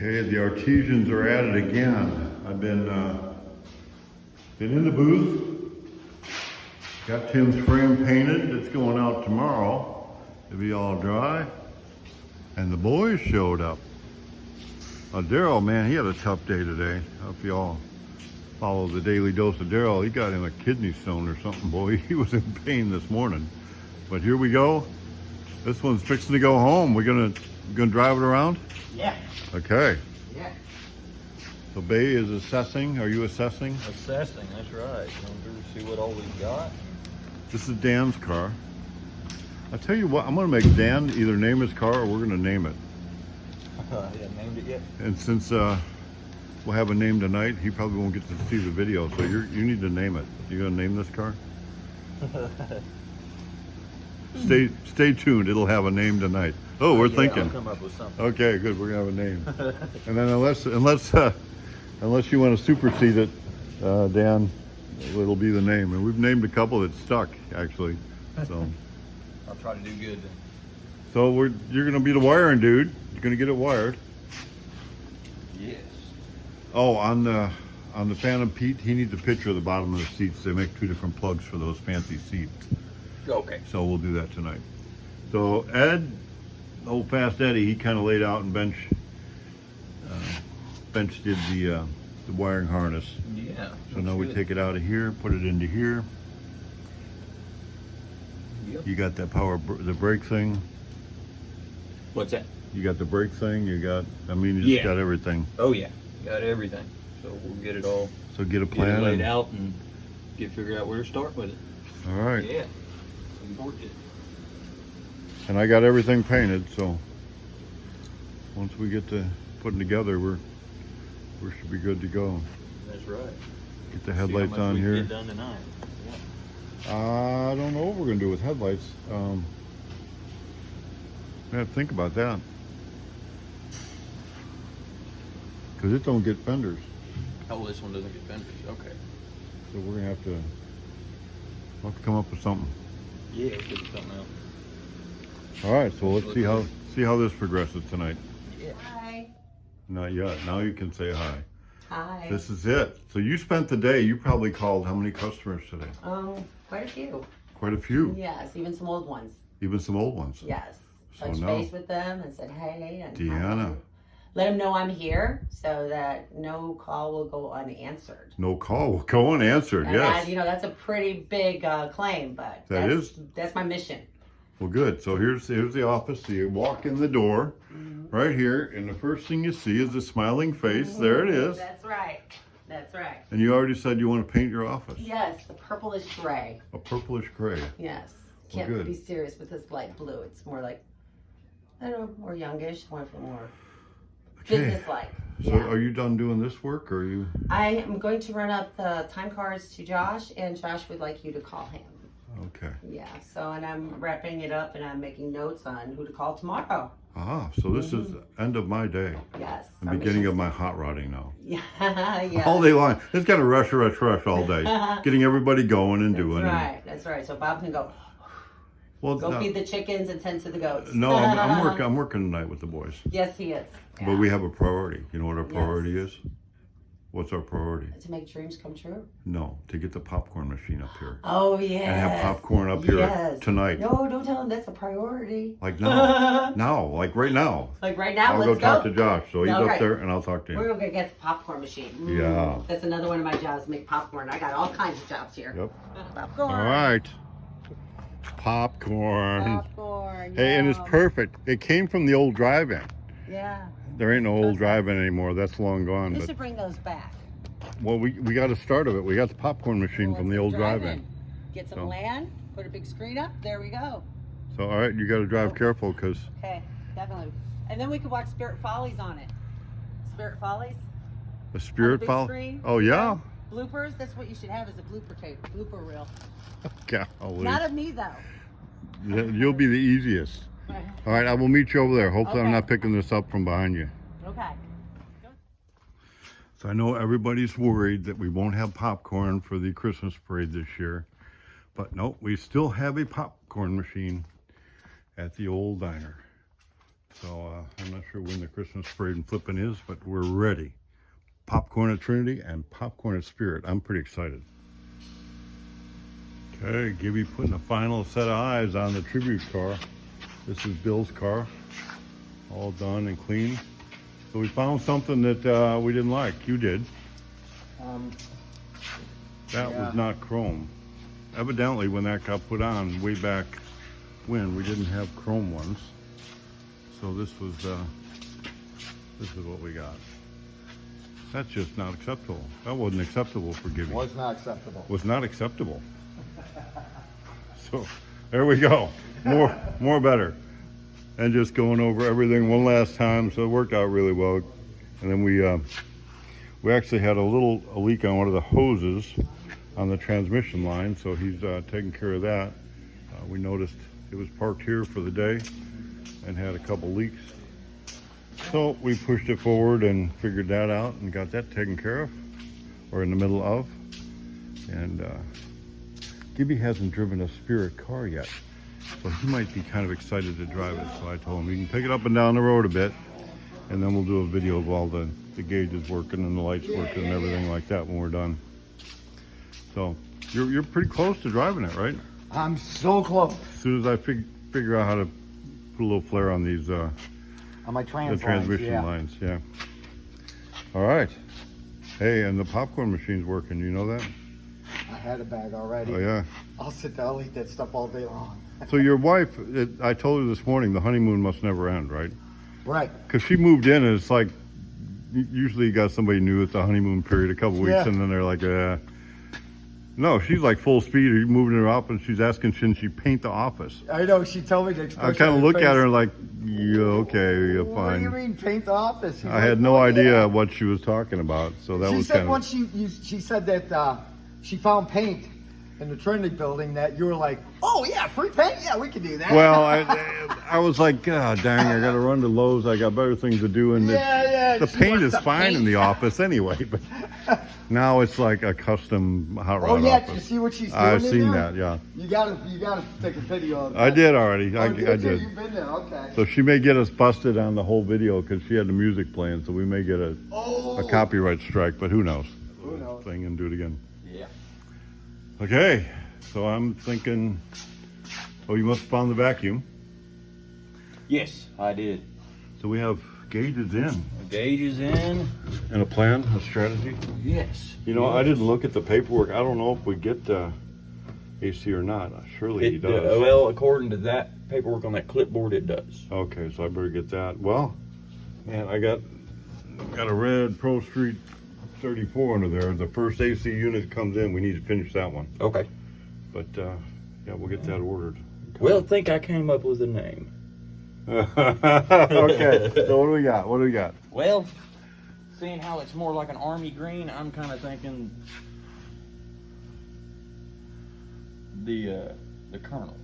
Okay, the artisans are at it again. I've been in the booth. Got Tim's frame painted. It's going out tomorrow. It'll be all dry. And the boys showed up. Daryl, man, he had a tough day today. I hope you all follow the daily dose of Daryl. He got him a kidney stone or something, boy. He was in pain this morning. But here we go. This one's fixing to go home. We're gonna drive it around? Yeah. Okay. Yeah. So Bay is assessing. Are you assessing? Assessing, that's right. Going through to see what all we've got. This is Dan's car. I'll tell you what, I'm gonna make Dan either name his car or we're gonna name it. Yeah, named it yet? And since we'll have a name tonight, he probably won't get to see the video, so you need to name it. You gonna name this car? Stay tuned. It'll have a name tonight. Oh, we're thinking. I'll come up with something. Okay, good. We're gonna have a name. And then unless you want to supersede it, Dan, it'll be the name. And we've named a couple that stuck actually. So I'll try to do good then. so you're gonna be the wiring dude. You're gonna get it wired. Yes. Oh, on the Phantom Pete, he needs a picture of the bottom of the seats. They make two different plugs for those fancy seats. Okay. So we'll do that tonight. So Ed, old fast Eddie, he kind of laid out and bench did the wiring harness. Yeah. So now we take it out of here, put it into here. Yep. You got that the brake thing. What's that? You got the brake thing. You just got everything. Oh yeah, got everything. So we'll get it all. So get a Get plan. it laid out and figure out where to start with it. All right. Yeah. Looking forward to it. And I got everything painted, so once we get to putting together, we should be good to go. That's right. Get the headlights See how much on we can here. Get done tonight. Yeah. I don't know what we're gonna do with headlights. I have to think about that. Cause it don't get fenders. Oh, this one doesn't get fenders. Okay. So we're gonna have to come up with something. Yeah, we'll figure something out. All right, so let's see how this progresses tonight. Yeah. Hi. Not yet. Now you can say hi. Hi. This is it. So you spent the day. You probably called how many customers today? Quite a few. Quite a few. Yes, even some old ones. Even some old ones. Yes. So Touched now- base with them and said hey. And Deanna. let them know I'm here so that no call will go unanswered. No call will go unanswered. And Yes. that's a pretty big claim, but that's my mission. Well, good. So here's the office. So you walk in the door, right here, and the first thing you see is a smiling face. There it is. That's right. That's right. And you already said you want to paint your office. Yes, the purplish gray. A purplish gray. Yes. Well, Can't good. be serious with this light blue. It's more like, I don't know, more youngish, more business-like. So Yeah. are you done doing this work, or are you? I am going to run up the time cards to Josh, and Josh would like you to call him. Okay. Yeah, so, and I'm wrapping it up, and I'm making notes on who to call tomorrow. So this is the end of my day. Yes. The beginning of my hot rodding now. Yeah, yeah. All day long. It's got to rush all day. Getting everybody going and doing. That's right. So Bob can go Well, feed the chickens and tend to the goats. no, I'm working tonight with the boys. Yes, he is. But Yeah. we have a priority. You know what our priority is? What's our priority? To make dreams come true. No, to get the popcorn machine up here. Oh, yeah. And have popcorn up here tonight. No, don't tell him that's a priority. Like now. Like right now. Like right now, I'll let's go talk to Josh. So he's Okay. up there and I'll talk to We're him. gonna get the popcorn machine. Yeah. That's another one of my jobs, make popcorn. I got all kinds of jobs here. Yep. Popcorn. All right. Popcorn. Popcorn. Hey, and it's yum. perfect. It came from the old drive-in. Yeah. There ain't no old drive-in anymore. That's long gone. They But should bring those back. well, we got a start of it. We got the popcorn machine from the old drive-in. Get some So- land, put a big screen up. There we go. So all right, you got to drive careful because Okay, definitely. And then we could watch Spirit Follies on it. Spirit Follies. the spirit big fall. screen. Oh yeah. Bloopers. That's what you should have as a blooper tape, blooper reel. Golly. Not of me though. You'll be the easiest. All right, I will meet you over there. Hopefully I'm Okay. not picking this up from behind you. Okay. So I know everybody's worried that we won't have popcorn for the Christmas parade this year. But no, we still have a popcorn machine at the old diner. So I'm not sure when the Christmas parade and flipping is, but we're ready. Popcorn at Trinity and popcorn at Spirit. I'm pretty excited. Okay, Gibby putting a final set of eyes on the tribute car. This is Bill's car, all done and clean. So we found something that we didn't like. You did. That was not chrome. Evidently, when that got put on way back when, we didn't have chrome ones. So this is what we got. That's just not acceptable. That wasn't acceptable for Gibby. Was not acceptable. Was not acceptable. So there we go. More better. And just going over everything one last time, so it worked out really well. And then we actually had a leak on one of the hoses on the transmission line, so he's taking care of that. We noticed it was parked here for the day and had a couple leaks. So we pushed it forward and figured that out and got that taken care of, or in the middle of. And Gibby hasn't driven a Spirit car yet, so he might be kind of excited to drive it. So I told him we can take it up and down the road a bit, and then we'll do a video of all the gauges working and the lights working and everything like that when we're done. So you're pretty close to driving it, right? I'm so close. As soon as I figure out how to put a little flare on these On my the transmission lines, yeah. All right. Hey, and the popcorn machine's working. You know that? I had a bag already. Oh yeah. I'll eat that stuff all day long. So your wife, I told her this morning, the honeymoon must never end, right? Right. Because she moved in, and it's like usually you got somebody new at the honeymoon period, a couple weeks, Yeah. and then they're like, no, she's like full speed. You're moving her up, and she's asking, can she paint the office? I know, she told me the expression. I kind on of her look at face. her like, yeah, okay, you're What do you fine. mean paint the office? She's I like, had no "Oh, idea yeah." what she was talking about, so that She was said kind of. once she said that she found paint in the Trinity building that you were like, oh yeah, free paint? Yeah, we can do that. Well, I was like, God dang, I got to run to Lowe's. I got better things to do, and yeah. the she paint wants is the fine in paint. the office anyway. But now it's like a custom hot Oh rod yeah, did you office. see what she's doing? I've in seen there? that, yeah. You gotta take a video of that. I did already. I Oh, did you? did. You've been there, okay. So she may get us busted on the whole video because she had the music playing, so we may get a copyright strike, but who knows? Who knows? Thing and do it again. Yeah. Okay, so I'm thinking, oh, you must have found the vacuum. Yes, I did. So we have gauges in The gauge is in. and a plan, a strategy. Yes. You know, I didn't look at the paperwork. I don't know if we get AC or not. Surely he does. Well, according to that paperwork on that clipboard, it does. Okay, so I better get that. Well, man, I got a red Pro Street 34 under there. The first AC unit comes in. We need to finish that one. Okay. But yeah, we'll get that ordered. Well, I think I came up with a name. Okay, so what do we got? What do we got? Well, seeing how it's more like an army green, I'm kind of thinking the Colonel.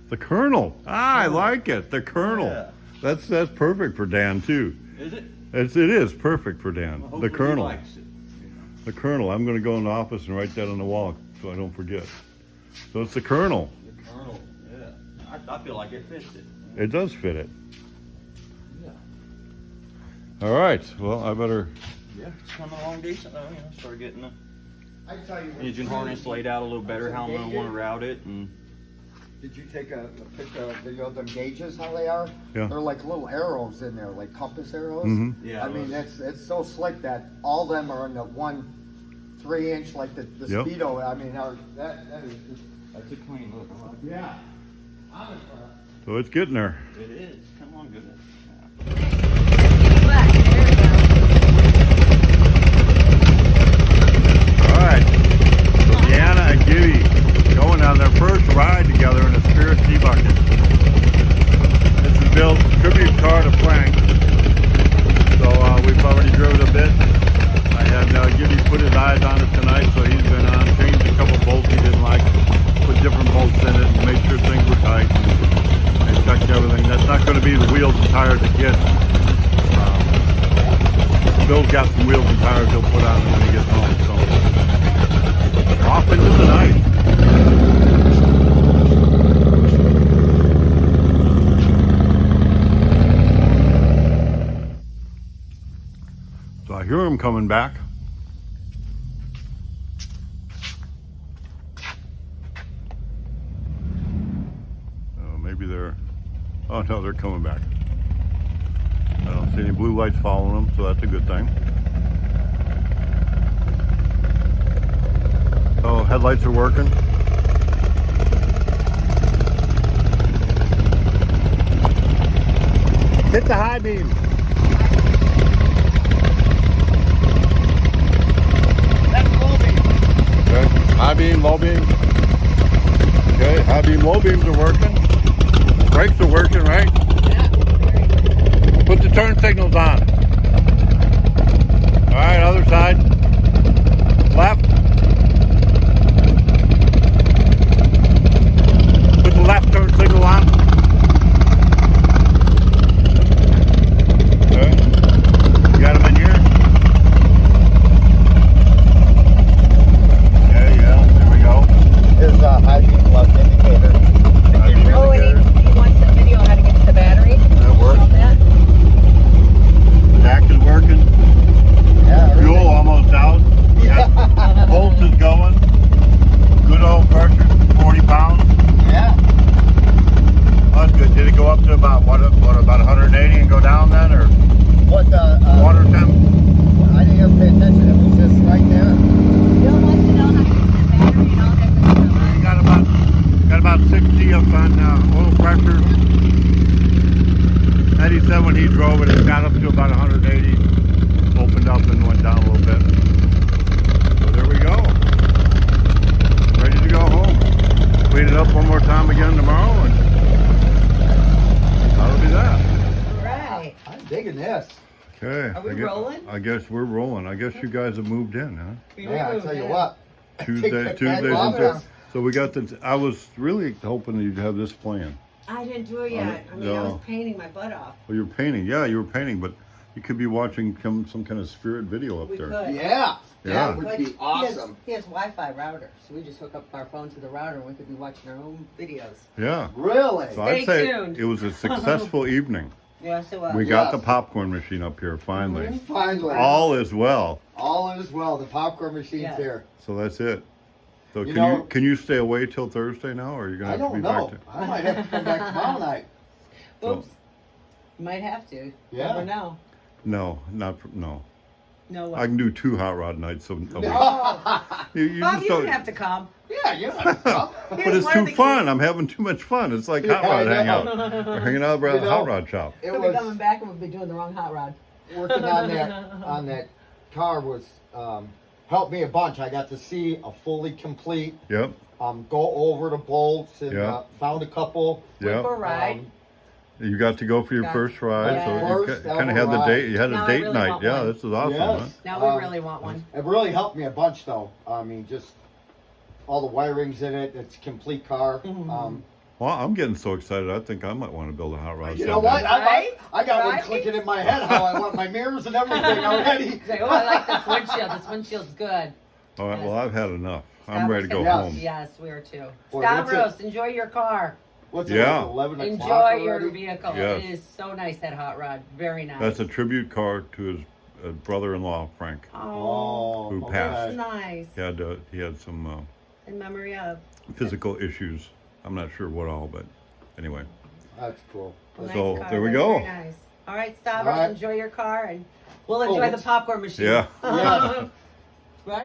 The Colonel. Ah, I like it. The Colonel. Yeah. That's perfect for Dan too. Is it? It is perfect for Dan. Well, The hopefully he Colonel. likes it. The Colonel. I'm going to go in the office and write that on the wall so I don't forget. So it's the Colonel. The Colonel, yeah. I feel like it fits it. It does fit it. Yeah. All right. Well, I better. Yeah, it's coming along decent though. You know, start getting the I tell you what, engine harness laid out a little better, how I'm going to want to route it, and Did you take a picture, a video of them gauges, how they are? Yeah. They're like little arrows in there, like compass arrows. Mhm. Yeah, I mean, it's so slick that all of them are in the 1 3-inch, like the Yep. Speedo. I mean, that is just, that's a clean look. I like yeah. I'm impressed. So it's getting there. it. It is. Come on, goodness. Black, there we go. All right. So Deanna and Gibby going on their first ride together in a Spirit T-Bucket. This is Bill's tribute car to Frank. So we've already driven a bit. I had Gibby put his eyes on it tonight, so he's been on, changed a couple bolts he didn't like, put different bolts in it, and made sure things were tight. And checked everything. That's not going to be the wheels and tires that get. Bill's got some wheels and tires he'll put on when he gets home. So off into the night. hear them coming back. Maybe they're, oh no, they're coming back. I don't see any blue lights following them, so that's a good thing. Oh, headlights are working. Hit the high beam. That's low beam. Okay, high beam, low beam. Okay, high beam, low beams are working. Brakes are working, right? Yeah. Put the turn signals on. All right, other side. Left. Put the left turn signal on. Okay. You got them in here? Okay, yeah, there we go. Here's a high beam left indicator. High beam Oh, and indicator. he wants the video how to get to the battery. That works. All that. Tack is working. Yeah. Fuel almost out. Yeah. Pulse is going. Good oil pressure, 40 pounds. Yeah. That's good. Did it go up to about what about 180 and go down then, or What the? water temp? I didn't even pay attention. It was just right there. Bill wants to know how to get to the battery and all that good stuff. You got about 60 up on oil pressure. Eddie said when he drove it, it got up to about 180. Opened up and went down a little bit. So there we go. Ready to go home. Clean it up one more time again tomorrow, and that'll be that. All right. I'm digging this. Okay. Are we rolling? I guess we're rolling. I guess you guys have moved in, huh? Yeah, I tell you what. Tuesdays and Thursdays. So we got this. I was really hoping you'd have this plan. I didn't do it yet. I mean, I was painting my butt off. Well, you're painting. Yeah, you were painting, but you could be watching some kind of spirit video up We there. could. Yeah. Yeah. That would But be awesome. He has Wi-Fi router, so we just hook up our phone to the router and we could be watching our own videos. Yeah. Really? So I'd say tuned. it was a successful evening. Yes, it was. We got Yes. the popcorn machine up here finally. Finally. All is well. All is well. The popcorn machine's Yes. here. So that's it. So You can know- you stay away till Thursday now, or are you gonna I have to be don't know. back to? I might have to come back tomorrow night. Oops. Might have to. Yeah. Never know. No, no. No way. I can do 2 hot rod nights a week. Oh, You Bob, just you don't. don't have to come. Yeah, you know. But it's too fun. I'm having too much fun. It's like hot Yeah, I rod hangout. know. We're hanging out around You the know, hot rod shop. It We'll be was coming back and we'll be doing the wrong hot rod. working on that car was helped me a bunch. I got to see a fully complete Yep. go over the bolts and Yeah. found a couple. Went for a Yep. ride. You got to go for your Got- first ride, Yeah. so First you kind of ever had the ride. date. You had a Now I date really night. want Yeah, one. this is awesome, Yes. huh? Now we really want one. It really helped me a bunch, though. I mean, just all the wirings in it. It's a complete car. Mhm. Well, I'm getting so excited. I think I might want to build a hot rod. You know what? someday. I got one Right? clicking in my head how I want my mirrors and everything already. He's like, oh, I like this windshield. This windshield's good. All right. Well, I've had enough. I'm ready to go Yes. home. Yes, we are too. Boy, what's Stavros, enjoy your car. What's Yeah. it, like 11 o'clock Enjoy your already? vehicle. Yes. It is so nice, that hot rod. Very nice. That's a tribute car to his brother-in-law, Frank. Oh, Who okay. passed. nice. He had some In memory of. physical issues. I'm not sure what all, but anyway. That's cool. Nice So, car. there we That's go. Very nice. All right, Stavros, All right. enjoy your car, and we'll enjoy the let's- popcorn machine. Yeah. Yes.